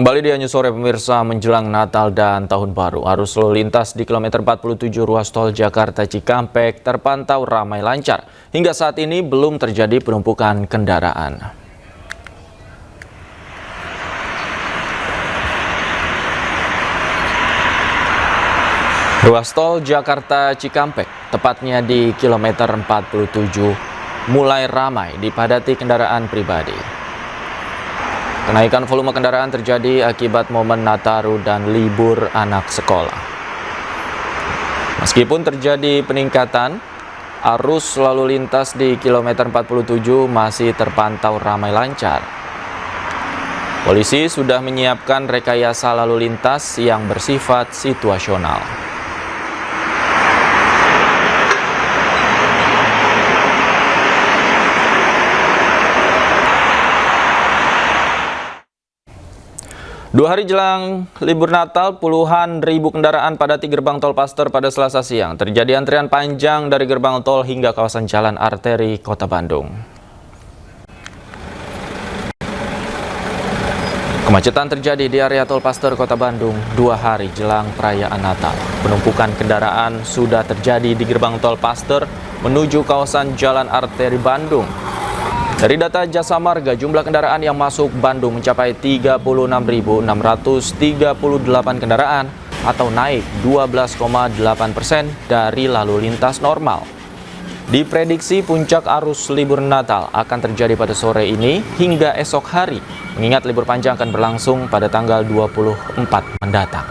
Kembali di Anju Sore pemirsa, menjelang Natal dan Tahun Baru, arus lalu lintas di kilometer 47 ruas tol Jakarta Cikampek terpantau ramai lancar. Hingga saat ini belum terjadi penumpukan kendaraan. Ruas tol Jakarta Cikampek, tepatnya di kilometer 47, mulai ramai dipadati kendaraan pribadi. Kenaikan volume kendaraan terjadi akibat momen Nataru dan libur anak sekolah. Meskipun terjadi peningkatan, arus lalu lintas di kilometer 47 masih terpantau ramai lancar. Polisi sudah menyiapkan rekayasa lalu lintas yang bersifat situasional. Dua hari jelang libur Natal, puluhan ribu kendaraan padati gerbang tol Paster pada Selasa siang. Terjadi antrian panjang dari gerbang tol hingga kawasan jalan arteri Kota Bandung. Kemacetan terjadi di area tol Paster Kota Bandung 2 hari jelang perayaan Natal. Penumpukan kendaraan sudah terjadi di gerbang tol Paster menuju kawasan jalan arteri Bandung. Dari data Jasa Marga, jumlah kendaraan yang masuk Bandung mencapai 36.638 kendaraan atau naik 12,8% dari lalu lintas normal. Diprediksi puncak arus libur Natal akan terjadi pada sore ini hingga esok hari, mengingat libur panjang akan berlangsung pada tanggal 24 mendatang.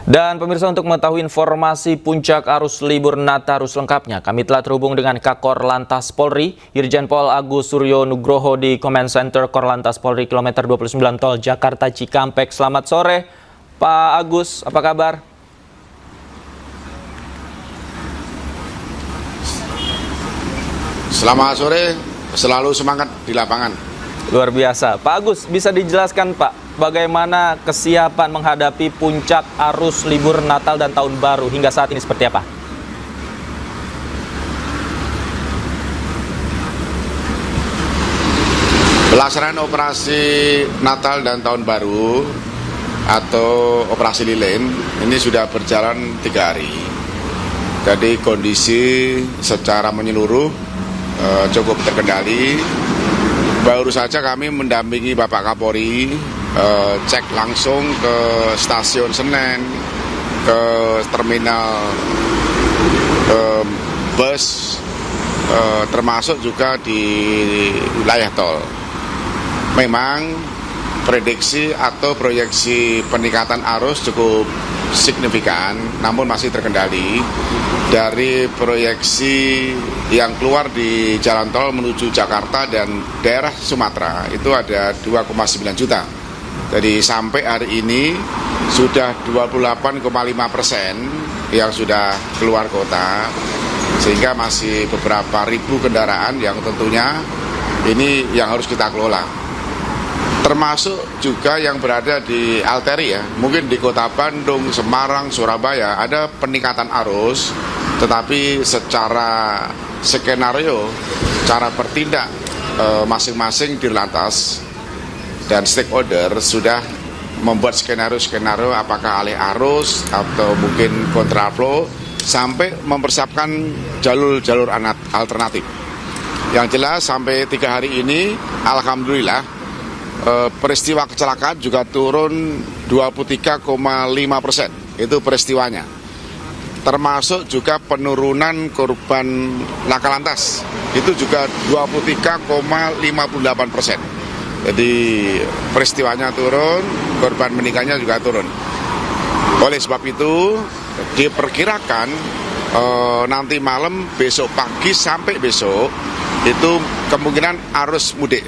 Dan pemirsa, untuk mengetahui informasi puncak arus libur Nataru selengkapnya, kami telah terhubung dengan Kakor Lantas Polri, Irjen Pol Agus Suryo Nugroho di Command Center Korlantas Polri kilometer 29 tol Jakarta Cikampek. Selamat sore, Pak Agus, apa kabar? Selamat sore, selalu semangat di lapangan. Luar biasa. Pak Agus, bisa dijelaskan Pak, bagaimana kesiapan menghadapi puncak arus libur Natal dan Tahun Baru hingga saat ini seperti apa? Pelaksanaan operasi Natal dan Tahun Baru atau operasi lilin ini sudah berjalan 3 hari. Jadi kondisi secara menyeluruh cukup terkendali. Baru saja kami mendampingi Bapak Kapolri cek langsung ke stasiun Senen, ke terminal bus, termasuk juga di wilayah tol. Memang prediksi atau proyeksi peningkatan arus cukup signifikan, namun masih terkendali. Dari proyeksi yang keluar di jalan tol menuju Jakarta dan daerah Sumatera itu ada 2,9 juta. Jadi sampai hari ini sudah 28,5% yang sudah keluar kota, sehingga masih beberapa ribu kendaraan yang tentunya ini yang harus kita kelola. Termasuk juga yang berada di arteri ya, mungkin di Kota Bandung, Semarang, Surabaya ada peningkatan arus, tetapi secara skenario, cara bertindak masing-masing di lantas dan stakeholder sudah membuat skenario-skenario apakah alih arus atau mungkin kontraflow sampai mempersiapkan jalur-jalur alternatif. Yang jelas sampai 3 hari ini alhamdulillah peristiwa kecelakaan juga turun 23,5%, itu peristiwanya. Termasuk juga penurunan korban laka lantas, itu juga 23,58%. Jadi peristiwanya turun, korban meninggalnya juga turun. Oleh sebab itu diperkirakan nanti malam, besok pagi sampai besok itu kemungkinan arus mudik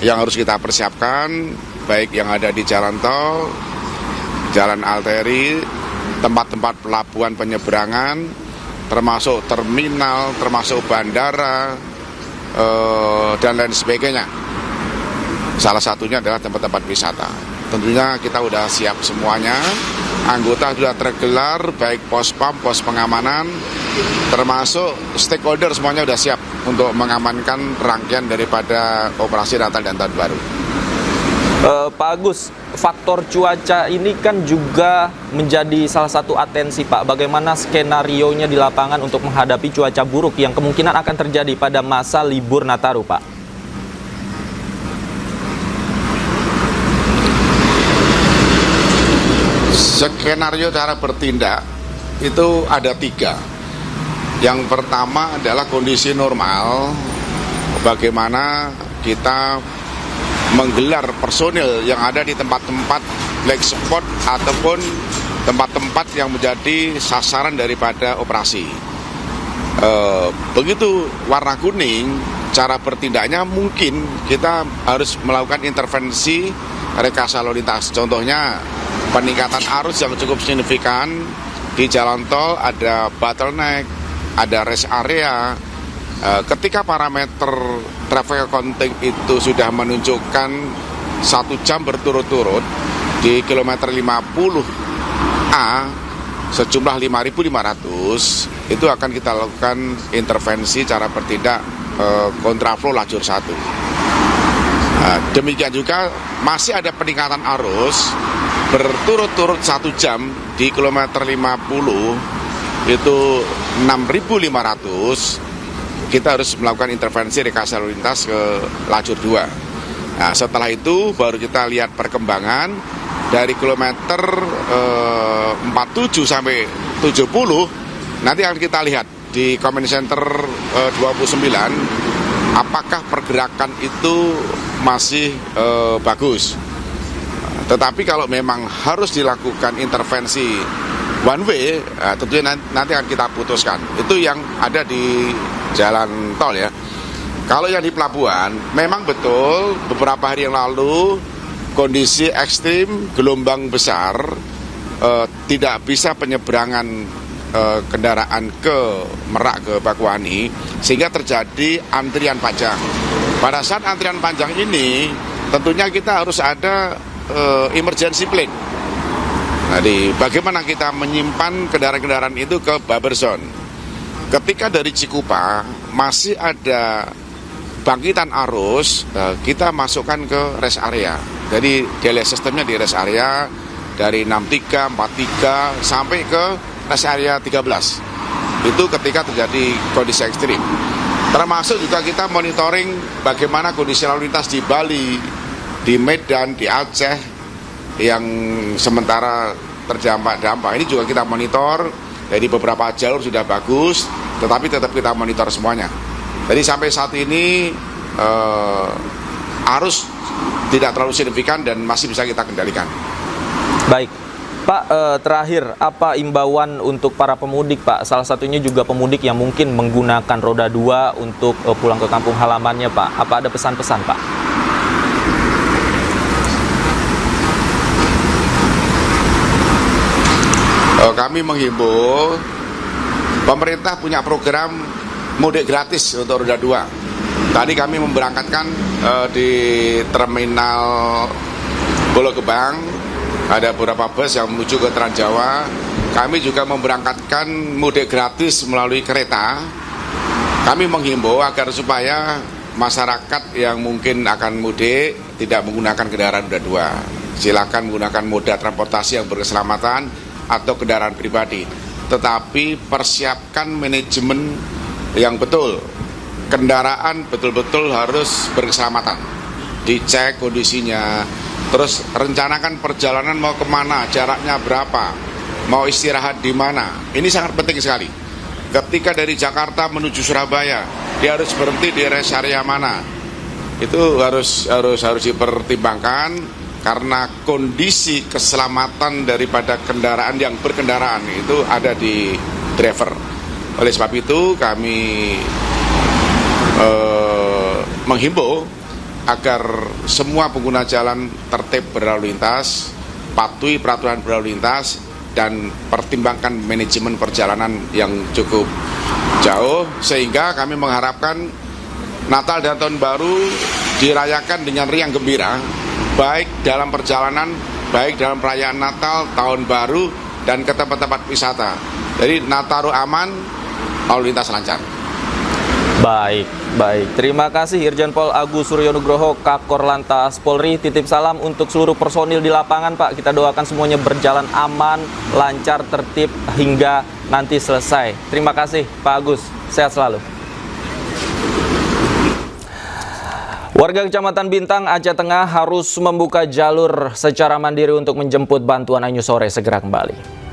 yang harus kita persiapkan, baik yang ada di jalan tol, jalan arteri, tempat-tempat pelabuhan penyeberangan, termasuk terminal, termasuk bandara, dan lain sebagainya. Salah satunya adalah tempat-tempat wisata. Tentunya kita sudah siap semuanya, anggota sudah tergelar, baik pos-pam, pos pengamanan, termasuk stakeholder semuanya sudah siap untuk mengamankan rangkaian daripada operasi Natal dan Tahun Baru. Pak Agus, faktor cuaca ini kan juga menjadi salah satu atensi, Pak. Bagaimana skenarionya di lapangan untuk menghadapi cuaca buruk yang kemungkinan akan terjadi pada masa libur Nataru, Pak? Skenario cara bertindak itu ada 3. Yang pertama adalah kondisi normal, bagaimana kita menggelar personil yang ada di tempat-tempat black spot ataupun tempat-tempat yang menjadi sasaran daripada operasi. Begitu warna kuning, cara bertindaknya mungkin kita harus melakukan intervensi rekayasa lalu lintas. Contohnya peningkatan arus yang cukup signifikan di jalan tol, ada bottleneck, ada rest area. Ketika parameter traffic accounting itu sudah menunjukkan 1 jam berturut-turut di kilometer 50A sejumlah 5.500, itu akan kita lakukan intervensi cara bertindak kontraflow lajur 1. Demikian juga masih ada peningkatan arus berturut-turut 1 jam di kilometer 50 itu 6.500, kita harus melakukan intervensi rekayasa lalu lintas ke lajur 2. Nah, setelah itu baru kita lihat perkembangan dari kilometer 47 sampai 70. Nanti akan kita lihat di Command Center 29 apakah pergerakan itu masih bagus. Tetapi kalau memang harus dilakukan intervensi one way, tentunya nanti akan kita putuskan. Itu yang ada di jalan tol ya. Kalau yang di pelabuhan, memang betul beberapa hari yang lalu kondisi ekstrim, gelombang besar, tidak bisa penyeberangan kendaraan ke Merak, ke Pakuani, sehingga terjadi antrian panjang. Pada saat antrian panjang ini, tentunya kita harus ada emergency plan. Jadi bagaimana kita menyimpan kendaraan-kendaraan itu ke buffer zone. Ketika dari Cikupa masih ada bangkitan arus, kita masukkan ke rest area. Jadi delay sistemnya di rest area dari 63, 43 sampai ke rest area 13. Itu ketika terjadi kondisi ekstrim. Termasuk juga kita monitoring bagaimana kondisi lalu lintas di Bali, di Medan, di Aceh yang sementara terdampak. Ini juga kita monitor. Jadi beberapa jalur sudah bagus, tetapi tetap kita monitor semuanya. Jadi sampai saat ini arus tidak terlalu signifikan dan masih bisa kita kendalikan. Baik, Pak, terakhir apa imbauan untuk para pemudik, Pak? Salah satunya juga pemudik yang mungkin menggunakan roda 2 untuk pulang ke kampung halamannya, Pak. Apa ada pesan-pesan, Pak? Kami menghimbau pemerintah punya program mudik gratis untuk roda 2. Tadi kami memberangkatkan di terminal Pulau Gebang, ada beberapa bus yang menuju ke Trans Jawa. Kami juga memberangkatkan mudik gratis melalui kereta. Kami menghimbau agar supaya masyarakat yang mungkin akan mudik tidak menggunakan kendaraan roda 2. Silakan menggunakan moda transportasi yang berkeselamatan atau kendaraan pribadi, tetapi persiapkan manajemen yang betul. Kendaraan betul-betul harus berkeselamatan, dicek kondisinya, terus rencanakan perjalanan mau kemana, jaraknya berapa, mau istirahat di mana. Ini sangat penting sekali. Ketika dari Jakarta menuju Surabaya, dia harus berhenti di rest area mana, itu harus dipertimbangkan. Karena kondisi keselamatan daripada kendaraan yang berkendaraan itu ada di driver. Oleh sebab itu kami menghimbau agar semua pengguna jalan tertib berlalu lintas, patuhi peraturan berlalu lintas, dan pertimbangkan manajemen perjalanan yang cukup jauh, sehingga kami mengharapkan Natal dan Tahun Baru dirayakan dengan riang gembira, baik dalam perjalanan, baik dalam perayaan Natal, Tahun Baru, dan ke tempat-tempat wisata. Jadi Nataru aman, lalu lintas lancar. Baik. Terima kasih Irjen Pol Agus Suryo Nugroho, Kakor Lantas Polri. Titip salam untuk seluruh personil di lapangan, Pak. Kita doakan semuanya berjalan aman, lancar, tertib hingga nanti selesai. Terima kasih, Pak Agus. Sehat selalu. Warga Kecamatan Bintang, Aceh Tengah harus membuka jalur secara mandiri untuk menjemput bantuan Anyu Sore segera kembali.